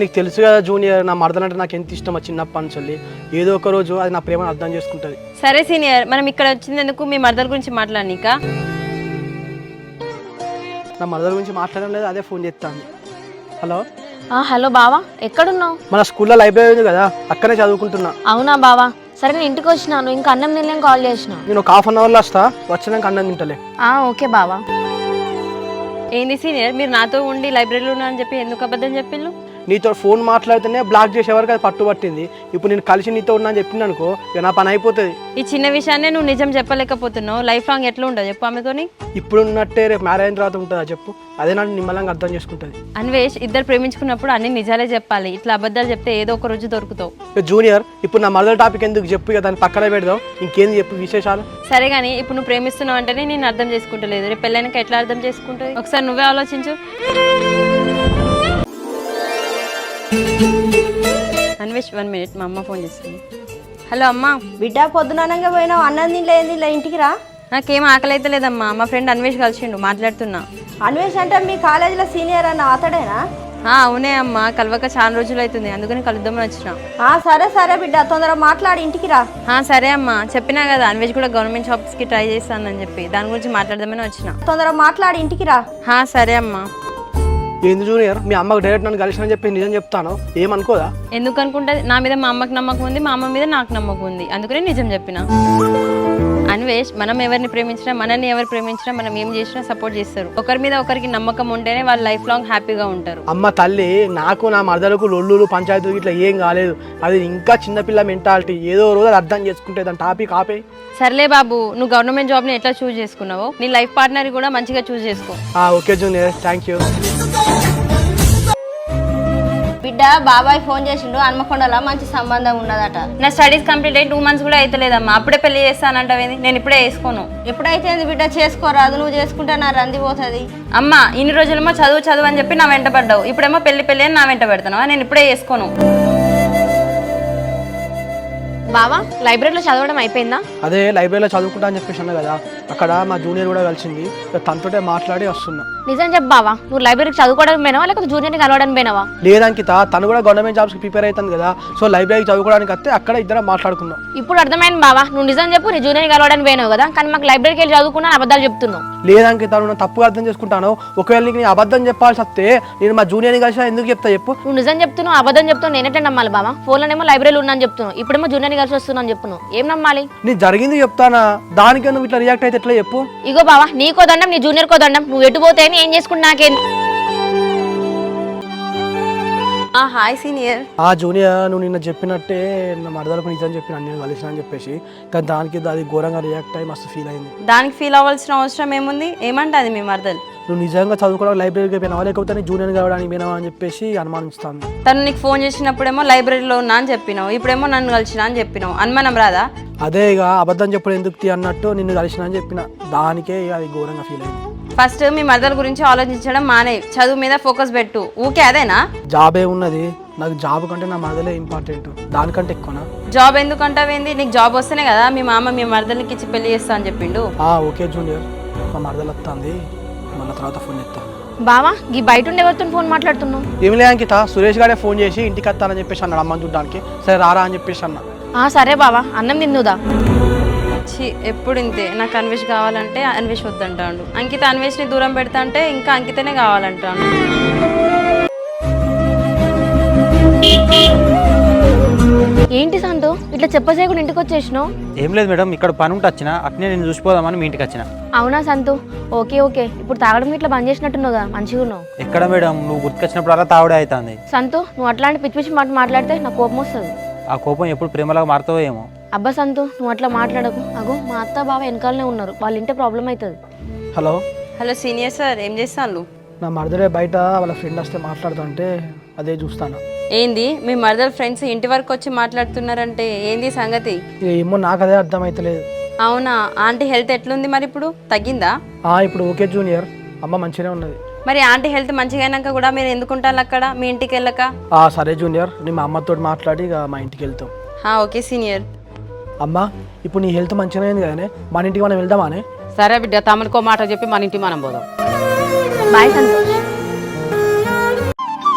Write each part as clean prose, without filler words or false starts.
నీకు తెలుసు కదా జూనియర్, నా మరదలంటే నాకు ఎంత ఇష్టమో చిన్నప్పటి నుంచి. ఏదో ఒక రోజు అది నా ప్రేమను అర్థం చేసుకుంటుంది. సరే సీనియర్, మనం ఇక్కడ వచ్చినందుకు మీ మరదల గురించి మాట్లాడనీకా? నా మరదల గురించి మాట్లాడడం లేదు, అదే ఫోన్ చేస్తాను. హలో హలో బావా, ఎక్కడున్నావు? మన స్కూల్లో లైబ్రరీ ఉంది కదా, అక్కడే చదువుకుంటున్నా. అవునా బావా, సరే నేను ఇంటికి వచ్చినాను, ఇంకా అన్నం తినలేని కాల్ చేసిన. నేను ఒక హాఫ్ అన్ అవర్లో వస్తా, వచ్చినాక అన్నం తింటలే. ఓకే బావా. ఏంది సీనియర్, మీరు నాతో ఉండి లైబ్రరీలో ఉన్నా అని చెప్పి ఎందుకు అబద్ధం చెప్పిండ్రు? నీతో ఫోన్ మాట్లాడితేనే బ్లాక్ చేసేవారికి అది పట్టుబట్టింది. ఇప్పుడు నేను కలిసి నీతో ఉన్నా అని చెప్పింది అనుకో, ఇక నా పని అయిపోతుంది. ఈ చిన్న విషయాన్నే నువ్వు నిజం చెప్పలేకపోతున్నావు. లైఫ్ లాంగ్ ఎట్లా ఉండదు చెప్పు ఆమెతోని? ఇప్పుడు ఉన్నట్టే రేపు మ్యారేజ్ అయిన తర్వాత ఉంటుందా చెప్పు? అదే నన్ను నిమ్మలంగా అర్థం చేసుకుంటుంది. అన్వేష్, ఇద్దరు ప్రేమించుకున్నప్పుడు అన్ని నిజాలే చెప్పాలి. ఇట్లా అబద్ధాలు చెప్తే ఏదో ఒక రోజు దొరుకుతావు. జూనియర్, ఇప్పుడు నా మరదల టాపిక్ ఎందుకు చెప్పు, ఇక దాన్ని పక్కన పెడదాం. ఇంకేంది చెప్పు విశేషాలు? సరే కానీ ఇప్పుడు నువ్వు ప్రేమిస్తున్నావు అంటేనే నేను అర్థం చేసుకుంటలేదు. రేపు పెళ్ళైనాక ఎట్లా అర్థం చేసుకుంటుంది? ఒకసారి నువ్వే ఆలోచించు. అన్వేష్ 1 minute, మా అమ్మ ఫోన్ చేస్తుంది. హలో అమ్మా. బిడ్డ పొద్దుననంగా పోయినావు, అన్నం తినలేదు, ఇంటికి రా. నాకేం ఆకలి అయితే లేదమ్మా, మా ఫ్రెండ్ అన్వేష్ కలిసిండు, మాట్లాడుతున్నా. అన్వేష్ అంటే మీ కాలేజీలో సీనియర్ అన్న అతడేనా? అవునే అమ్మా, కలవక చాలా రోజులు అవుతుంది, అందుకని కలుద్దామని వచ్చిన. సరే సరే బిడ్డ, తొందరగా మాట్లాడి ఇంటికి రా. సరే అమ్మా, చెప్పినా కదా అన్వేష్ కూడా గవర్నమెంట్ జాబ్స్కి ట్రై చేస్తానని చెప్పి, దాని గురించి మాట్లాడదామని వచ్చిన. తొందరగా మాట్లాడి ఇంటికి రా. సరే అమ్మా. ఏంది జూనియర్, మీ అమ్మకు డైరెక్ట్ నన్ను కలిసిన చెప్పి నిజం చెప్తాను, ఏమనుకోదా? ఎందుకు అనుకుంటుంది? నా మీద మా అమ్మకి నమ్మకం ఉంది, మా అమ్మ మీద నాకు నమ్మకం ఉంది, అందుకనే నిజం చెప్పిన. అన్వేష్, మనం ఎవరిని ప్రేమించినా, మనల్ని ఎవరు ప్రేమించినా, మనం ఏం చేసినా సపోర్ట్ చేస్తారు. ఒకరి మీద ఒకరికి నమ్మకం ఉంటేనే వాళ్ళు లైఫ్ లాంగ్ హ్యాపీగా ఉంటారు. అమ్మ తల్లి, నాకు నా మరదలకు లొల్లులు పంచాయతీలు ఇట్లా ఏం కాలేదు. అది ఇంకా చిన్నపిల్ల మెంటాలిటీ. ఏదో రోజు అది అర్థం చేసుకుంటే దాని టాపిక్ ఆపే. సర్లే బాబు, నువ్వు గవర్నమెంట్ జాబ్ని ఎట్లా చూస్ చేసుకున్నావో నీ లైఫ్ పార్ట్నర్ కూడా మంచిగా చూస్ చేసుకో. Okay junior, thank you. బిడ్డ, బాబాయ్ ఫోన్ చేసిండు, హన్మకొండలో మంచి సంబంధం ఉన్నదట. నా స్టడీస్ కంప్లీట్ అయ్యి 2 months కూడా అయితలేదమ్మా, అప్పుడే పెళ్లి చేస్తానంటావేంది? నేను ఇప్పుడే చేసుకోను. ఎప్పుడైతే బిడ్డ చేసుకోరాదు, నువ్వు చేసుకుంటే నా రంది పోతుంది. అమ్మా, ఇన్ని రోజులేమో చదువు అని చెప్పి నా వెంట పడ్డావు, ఇప్పుడేమో పెళ్లి అని నా వెంట పెడతాను. నేను ఇప్పుడే చేసుకోను. బావా, లైబ్రరీలో చదవడం అయిపోయిందా? అదే లైబ్రరీలో చదువుకుంటా అని చెప్పేసి అన్నా కదా, అక్కడ మా జూనియర్ కూడా కలిసింది, తనతోటే మాట్లాడి వస్తున్నా. నిజం చెప్పు బావా, నువ్వు లైబ్రరీకి చదువుకోవడానికి పోయినావా లేకపోతే జూనియర్ని కలవడానికి పోయినావా? లేదంకిత, తను కూడా గవర్నమెంట్ జాబ్స్కి ప్రిపేర్ అవుతుంది కదా, సో లైబ్రరీకి చదువుకోవడానికి వస్తే అక్కడ ఇద్దరం మాట్లాడుకున్నాం. ఇప్పుడు అర్థమైంది బావా, నువ్వు నిజం చెప్పు, నీ జూనియర్ని కలవడానికి పోయినావు కదా, కానీ మాకు లైబ్రరీకి వెళ్ళి చదువుకున్నా అబద్ధాలు చెప్తున్నావు. లేదంకిత, నువ్వు తప్పుగా అర్థం చేసుకుంటాను. ఒకవేళ నీకు నేను అబద్ధం చెప్పాల్సి వస్తే నేను మా జూనియర్ని కలిసి ఎందుకు చెప్తా చెప్పు? నువ్వు నిజం చెప్తున్నావు, అబద్ధం చెప్తున్నావు, నేనేంటే నమ్మాలి బావా? ఫోన్లోనేమో లైబ్రరీలో ఉన్నాను చెప్తున్నావు, ఇప్పుడేమో జూనియర్ని కలిసి వస్తున్నాను చెప్తున్నావు, ఏం నమ్మాలి? నీ జరిగింది చెప్తానా, దానికే నువ్వు ఇట్లా రియాక్ట్ అయితే ఎట్లా చెప్పు? ఇగో బావా, నీకో దండం, నీ జూనియర్ కో దండం, నువ్వు ఎటు పోతే ఏం చేసుకుంటా నాకేం. Hi senior. జూనియర్, నువ్వు నిన్న చెప్పినట్టే నా మరదలకు నిజం చెప్పిన నేను కలిసిన అని చెప్పేసి, కానీ దానికి అది ఘోరంగా రియాక్ట్ అయ్యి మస్తు ఫీల్ అయింది. దానికి ఫీల్ అవ్వాల్సిన అవసరం ఏముంది? ఏమంటే అది మీ మరదలు. నువ్వు నిజంగా చదువుకోవడానికి లైబ్రరీకి పోయినావా లేకపోతే నీ జూనియర్ కావడానికి పోయినావా అని చెప్పేసి అనుమానిస్తాను. తను నీకు ఫోన్ చేసినప్పుడేమో లైబ్రరీలో ఉన్నా అని చెప్పినావు, ఇప్పుడేమో నన్ను కలిసిన అని చెప్పినావు, అనుమానం రాదా? అదే ఇక అబద్ధం చెప్పడం ఎందుకు అన్నట్టు నిన్ను కలిసిన అని చెప్పిన, దానికే అది ఘోరంగా ఫీల్ అయింది. ఫస్ట్ మీ మదర్ గురించి ఆలోచించడం మానే, చదువు మీద ఫోకస్ పెట్టు. ఊకే అదేనా? జాబే ఉన్నది, నాకు జాబ్ కంటే నా మరదలే ఇంపార్టెంట్, దానికంటే ఎక్కువనా? జాబ్ ఎందుకంటావేంది? నీకు జాబ్ వస్తేనే కదా మీ మామ మీ మరదలకి ఇచ్చి పెళ్లి చేస్తా అని చెప్పిండు. ఓకే జూనియర్, మా మరదలు వస్తుంది, మళ్ళీ తర్వాత ఫోన్ చేస్తా. బావా, ఈ బయట ఉండే ఎవరితో ఫోన్ మాట్లాడుతున్నావు? ఏమి లే అంకిత, సురేష్ గారే ఫోన్ చేసి ఇంటికి వస్తానని చెప్పేసి అన్నాడు అమ్మని చూడడానికి. సరే రారా అని చెప్పేసి అన్నా. సరే బావా, అన్నం తిందుదా? ఎప్పుడు ఇంతే, నాకు అన్వేష్ కావాలంటే అన్వేష్ వద్దంటాడు, అంకిత అన్వేష్ని దూరం పెడతా అంటే ఇంకా అంకితనే కావాలంటాడు. ఏంటి సంతు, ఇట్లా చెప్పసేయకుండా ఇంటికి వచ్చేసినావు? ఏం లేదు మేడం, ఇక్కడ పని ఉంటే వచ్చిన, అట్నే నేను చూసిపోదామని మీ ఇంటికి వచ్చిన. అవునా సంతు, ఓకే ఓకే. ఇప్పుడు తాగడం ఇట్లా బంద్ చేసినట్టున్నావు కదా, మంచిగా ఉన్నావు. ఎక్కడ మేడం, నువ్వు గుర్తుకొచ్చినప్పుడు అలా తావుడే అవుతుంది. సంతు, నువ్వు అట్లాంటి పిచ్చి పిచ్చి మాట మాట్లాడితే నాకు కోపం వస్తుంది. ఆ కోపం ఎప్పుడు ప్రేమలాగా మారుతావో ఏమో. అబ్బా సంతు, నువ్వు అట్లా మాట్లాడకు. అగో మా అత్త బావ వెనకాలనే ఉన్నారు, వాళ్ళ ఇంటే ప్రాబ్లం అవుతుంది. హలో హలో సీనియర్ సార్, ఏం చేస్తాను? నా మరదలే బయట వాళ్ళ ఫ్రెండ్ వస్తే మాట్లాడుతుంటే అదే చూస్తాను. ఏంది మీ మరదల్ ఫ్రెండ్స్ ఇంటి వరకు వచ్చి మాట్లాడుతున్నారంటే ఏంది సంగతి? ఏమో నాకు అదే అర్థమైతలేదు. అవునా, ఆంటీ హెల్త్ ఎట్లుంది మరి, ఇప్పుడు తగ్గిందా? ఇప్పుడు ఓకే జూనియర్, అమ్మ మంచిగానే ఉన్నది. మరి ఆంటీ హెల్త్ మంచిగా అయినాక కూడా మీరు ఎందుకుంటారు అక్కడ మీ ఇంటికి వెళ్ళక? సరే జూనియర్, నేను మా అమ్మతో మాట్లాడి ఇక మా ఇంటికి వెళ్తాం. Okay senior. అమ్మా, ఇప్పుడు నీ హెల్త్ మంచిగా అయింది కదనే, మన ఇంటికి మనం వెళ్దామానే? సరే బిడ్డ, తమ్మునికో మాట చెప్పి మన ఇంటికి మనం పోదాం. బాయ్ సంతోష్.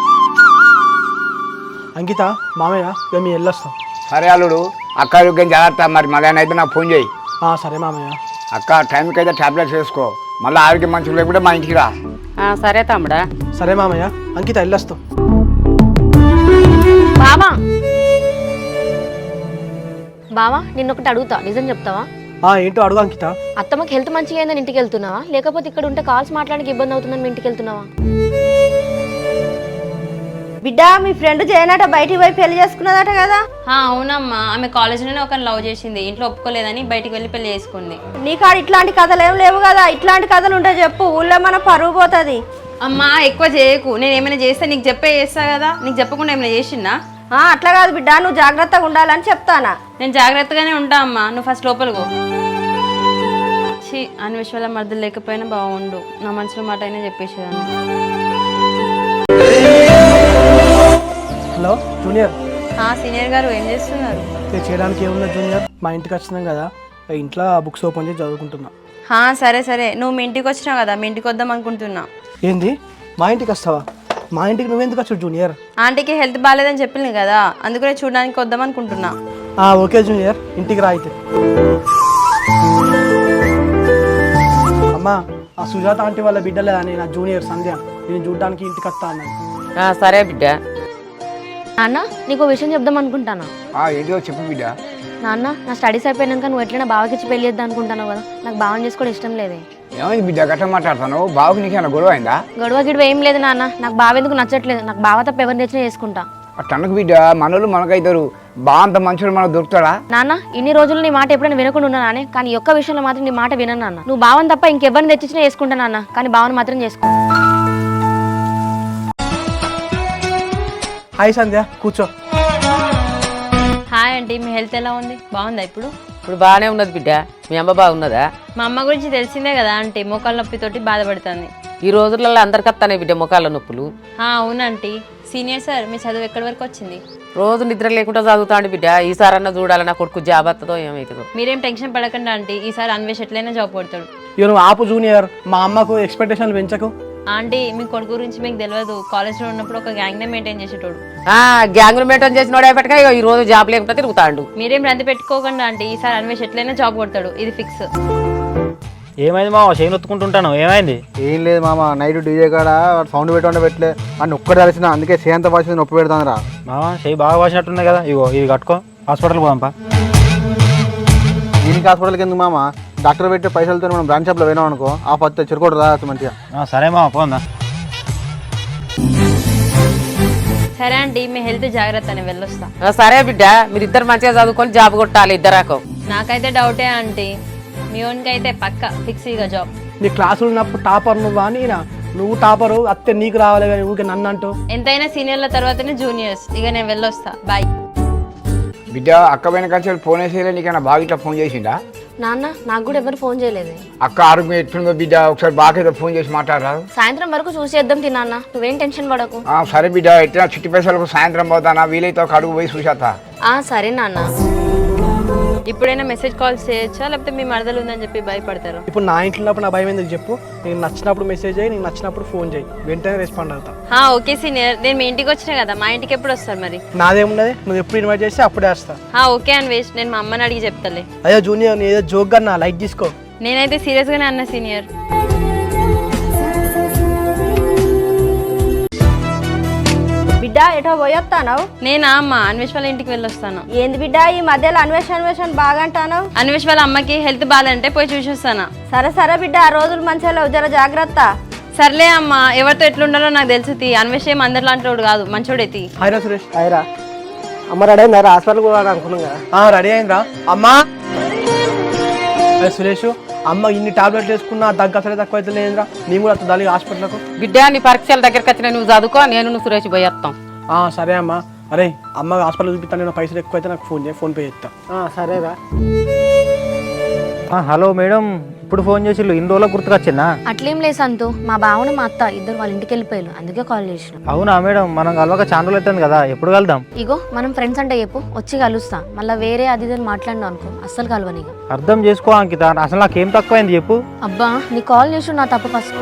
అంకిత మామయ్య ఇక మీ వెళ్ళొస్తాం. సరే అల్లుడు, అక్క ఆరోగ్యం జాగ్రత్త. మరి మళ్ళీ అయితే నాకు ఫోన్ చేయి. సరే మామయ్య. అక్క టైంకి అయితే టాబ్లెట్స్ వేసుకో. మళ్ళీ ఆరోగ్యం మంచిగా లేకుంటే మా ఇంటికి రా. సరే తమ్ముడా. సరే మామయ్య. అంకిత వెళ్ళొస్తాం. బావా బావా నిన్నొకటి అడుగుతా, నిజం చెప్తావా? ఏంటో అడుగు అంకిత. అత్తమ్మకి హెల్త్ మంచిగా అయిందని ఇంటికి వెళ్తున్నావా, లేకపోతే ఇక్కడ ఉంటే కాల్స్ మాట్లాడడానికి ఇబ్బంది అవుతుందని మీ ఇంటికి వెళ్తున్నావా? బిడ్డ మీ ఫ్రెండ్ జయనట బయటికి పోయి పెళ్లి చేసుకున్నదట కదా? అవునమ్మా, ఆమె కాలేజీలోనే ఒకరిని లవ్ చేసింది, ఇంట్లో ఒప్పుకోలేదని బయటికి వెళ్ళి పెళ్లి చేసుకుంది. నీకాడ ఇట్లాంటి కథలు ఏం లేవు కదా? ఇట్లాంటి కథలు ఉంటే చెప్పు, ఊళ్ళో మన పరువు పోతుంది. అమ్మా ఎక్కువ చేయకు, నేను ఏమైనా చేస్తే నీకు చేస్తా కదా, నీకు చెప్పకుండా ఏమైనా చేసిందా? అట్లా కాదు బిడ్డ, నువ్వు జాగ్రత్తగా ఉండాలని చెప్తానా. నేను జాగ్రత్తగానే ఉంటా అమ్మా, నువ్వు ఫస్ట్ లోపలికో. అన్వేష్ వల్ల మర్దలు లేకపోయినా బాగుండు, నా మనసులో మాట అయినా చెప్పేసేదాన్ని. Hello junior. సీనియర్ గారు ఏం చేస్తున్నారు? చేయడానికి ఏమున్నది జూనియర్, మా ఇంటికి వచ్చినాం కదా, ఇంట్లో బుక్స్ ఓపెన్ చేసి చదువుకుంటున్నా. సరే సరే, నువ్వు మీ ఇంటికి వచ్చినావు కదా, మీ ఇంటికి వద్దాం అనుకుంటున్నా. ఏంది మా ఇంటికి వస్తావా? మా ఇంటికి నువ్వెందుకు వచ్చావు జూనియర్? ఆంటీకి హెల్త్ బాగాలేదని చెప్పింది కదా, అందుకనే చూడడానికి వద్దాం అనుకుంటున్నా. ఓకే జూనియర్, ఇంటికి రా అయితే. అమ్మా, ఆ సుజాత ఆంటీ వాళ్ళ బిడ్డలే అని నా జూనియర్ సంధ్య, నేను చూడడానికి ఇంటికి వస్తా అన్నాను. సరే బిడ్డ. నాన్న నీకు విషయం చెప్దాం అనుకుంటానా. ఏంటో చెప్పు బిడ్డ. నాన్న నా స్టడీస్ అయిపోయాక నువ్వు ఎట్లైనా బావకి ఇచ్చి పెళ్లి చేద్దాం అనుకుంటున్నావు కదా, నాకు బావని చేసుకోవడం ఇష్టం లేదే. ఏమైంది బిడ్డ గట్ట మాట్లాడతాను? బావకి నీకేమైనా గొడవ అయిందా? గొడవ గిడవ ఏం లేదు నాన్న, నాకు బావ ఎందుకు నచ్చట్లేదు, నాకు బావ తప్ప ఎవరిని తెచ్చినా చేసుకుంటా. అట్టనకు బిడ్డ, మనోళ్ళు మనకైతారు, బా అంత మంచోడు మనకు దొరుకుతాడా? నాన్న ఇన్ని రోజులు నీ మాట ఎప్పుడైనా వినకుండా ఉన్నానే, కానీ ఈ ఒక్క విషయంలో మాత్రం నీ మాట వినను నాన్న. నువ్వు బావని తప్ప ఇంకెవరిని తెచ్చినా చేసుకుంటా నాన్న, కానీ బావని మాత్రం చేసుకో. హాయ్ సంధ్య, కూర్చో. హాయ్ ఆంటీ, మీ హెల్త్ ఎలా ఉంది? బాగుందా ఇప్పుడు? ఇప్పుడు బాగానే ఉన్నది బిడ్డ. మీ అమ్మ బాగున్నదా? మా అమ్మ గురించి తెలిసిందే కదా ఆంటీ, మోకాళ్ళ నొప్పితోటి బాధపడుతుంది. ఈ రోజులలో అందరికి వస్తానే బిడ్డ ముఖాల నొప్పులు. అవునంటీ. సీనియర్ సార్, మీ చదువు ఎక్కడి వరకు వచ్చింది? రోజు నిద్ర లేకుండా చదువుతాండి బిడ్డ. ఈసారన్నా చూడాలి నా కొడుకు జాబ్ వస్తుందో ఏమవుతుందో. మీరేం టెన్షన్ పడకండి ఆంటీ, ఈసారి అన్వేష్ ఎట్లయినా జాబ్ కొడతాడు. ఇక నువ్వు ఆపు జూనియర్, మా అమ్మకు ఎక్స్పెక్టేషన్లు పెంచకు. ఆంటీ మీ కొడుకు గురించి మీకు తెలియదు, కాలేజ్లో ఉన్నప్పుడు ఒక గ్యాంగ్నే మెయింటైన్ చేసేటోడు. గ్యాంగ్ మెయింటైన్ చేసినోడే పట్టుక ఈ రోజు జాబ్ లేకుండా తిరుగుతాడు. మీరేం రంది పెట్టుకోకండి ఆంటీ, ఈసారి అన్వేష్ ఎట్లయినా జాబ్ కొడతాడు, ఇది ఫిక్స్. ఏమైంది మామ, చేయను ఒత్తుకుంటుంటాను? ఏమైంది? ఏం లేదు మామ, నైట్ డీజే కాడ సౌండ్ పెట్టలే అని ఒక్కటి తెలిసిన, అందుకే సేంత భాష నొప్పి పెడతాను రా. మామ చేయి బాగా వాసినట్టున్నాయి కదా, ఇగో ఇది కట్టుకో, హాస్పిటల్ పోదాంపా. దీనికి హాస్పిటల్కి ఎందుకు మామ, డాక్టర్ పెట్టే పైసలతో మనం బ్రాంచ్ షాప్లో పోయినాం అనుకో, ఆ పత్తి చిరుకోడు రావచ్చు మంచిగా. సరే మామ, పోందా. సరే ఆంటీ, మీ హెల్త్ జాగ్రత్త, అని వెళ్ళొస్తా. సరే బిడ్డ, మీరిద్దరు మంచిగా చదువుకొని జాబ్ కొట్టాలి ఇద్దరాకు. నాకైతే డౌటే ఆంటీ, మీ ఓన్కి అయితే పక్క ఫిక్స్ ఇక జాబ్. నీ క్లాసులు ఉన్నప్పుడు టాపర్ నువ్వా నీనా? నువ్వు టాపరు అత్తే నీకు రావాలి కానీ ఊరికే నన్ను అంటూ. ఎంతైనా సీనియర్ల తర్వాతనే జూనియర్స్, ఇక నేను వెళ్ళొస్తా, బాయ్. బిడ్డ అక్క పైన కలిసి ఫోన్ వేసేలే, నీకైనా బాగా ఇట్లా ఫోన్ చేసిండా? నాన్న నాకు కూడా ఎవరు ఫోన్ చేయలేదు. అక్క ఆరోగ్యం ఎట్లుందో బిడ్డ, ఒకసారి బాగా ఫోన్ చేసి మాట్లాడరాదు? సాయంత్రం వరకు చూసేద్దాం తిన్నా, నువ్వేం టెన్షన్ పడకు. సరే బిడ్డ, ఎట్లా చిట్టి పైసలకు సాయంత్రం పోతానా, వీలైతే ఒక అడుగు పోయి చూసేస్తా. సరే నాన్న. ఇప్పుడైనా మెసేజ్ కాల్స్ చేయొచ్చా, లేకపోతే మీ మరదలు ఉందని చెప్పి భయపడతారు? ఇప్పుడు నా ఇంట్లో ఉన్నప్పుడు నా భయం ఎందుకు చెప్పు? నేను నచ్చినప్పుడు మెసేజ్ చేయి, నీకు నచ్చినప్పుడు ఫోన్ చేయి, వెంటనే రెస్పాండ్ అవుతా. ఓకే సీనియర్, నేను మీ ఇంటికి వచ్చినా కదా, మా ఇంటికి ఎప్పుడు వస్తారు మరి? నాదేమున్నది, నువ్వు ఎప్పుడు ఇన్వైట్ చేస్తే అప్పుడే వస్తా. ఓకే అన్వేష్, నేను మా అమ్మని అడిగి చెప్తాలే. అయ్యో జూనియర్, నీ ఏదో జోక్గా నా లైట్ తీసుకో. నేనైతే సీరియస్ గానే అన్నా సీనియర్. బిడ్డ ఎటో పోయొస్తాను. నేనా అమ్మ, అన్వేష్ వాళ్ళ ఇంటికి వెళ్ళొస్తాను. ఏంది బిడ్డ ఈ మధ్యలో అన్వేషణ బాగా అంటాను? అన్వేష్ వాళ్ళ అమ్మకి హెల్త్ బాగాలంటే పోయి చూసి వస్తాను. సరే సరే బిడ్డ, ఆ రోజులు మంచిగా జర జాగ్రత్త. సర్లే అమ్మ, ఎవరితో ఎట్లుండాలో నాకు తెలుసు. అన్వేష్ ఏం అందరిలాంటి కాదు, మంచోడైతి. హాయిరా సురేష్. అయిరా అమ్మ రెడీ అయిందా? హాస్పిటల్ కూడా అనుకున్నాం కదా. రెడీ అయిందిరా అమ్మా. సురేష్, అమ్మ ఇన్ని టాబ్లెట్లు వేసుకున్నా దగ్గు అసలే తక్కువ అయితే లేదురా, నేను కూడా వద్దాలి హాస్పిటల్కు. బిడ్డ నీ పరీక్షల దగ్గరికి వచ్చిన నువ్వు చదువుకో, నేను సురేష్ పోయి వస్తాం. సరే అమ్మా. అరే అమ్మ హాస్పిటల్ చూపిస్తాను, నేను పైసలు ఎక్కువ అయితే నాకు ఫోన్ చేయి, ఫోన్ పే చేస్తా. సరేరా. హలో మేడం, ఇప్పుడు ఫోన్ చేసి ఇన్ని రోజులకు గుర్తుకొచ్చిందా? అట్లేం లేదు సంతు, మా బావను మా అత్త ఇద్దరు వాళ్ళ ఇంటికి వెళ్ళిపోయారు, అందుకే కాల్ చేసిన. అవునా మేడం, మనం కలవక చాలా రోజులు అవుతుంది కదా, ఎప్పుడు కలుద్దాం? ఇగో మనం ఫ్రెండ్స్ అంటే చెప్పు, వచ్చి కలుస్తా. మళ్ళీ వేరే అది ఇది మాట్లాడినా అనుకో, అస్సలు కలవని. అర్థం చేసుకో అంకిత, అసలు నాకేం తక్కువైంది చెప్పు. అబ్బా నీ కాల్ చేసి నా తప్పు ఫస్ట్.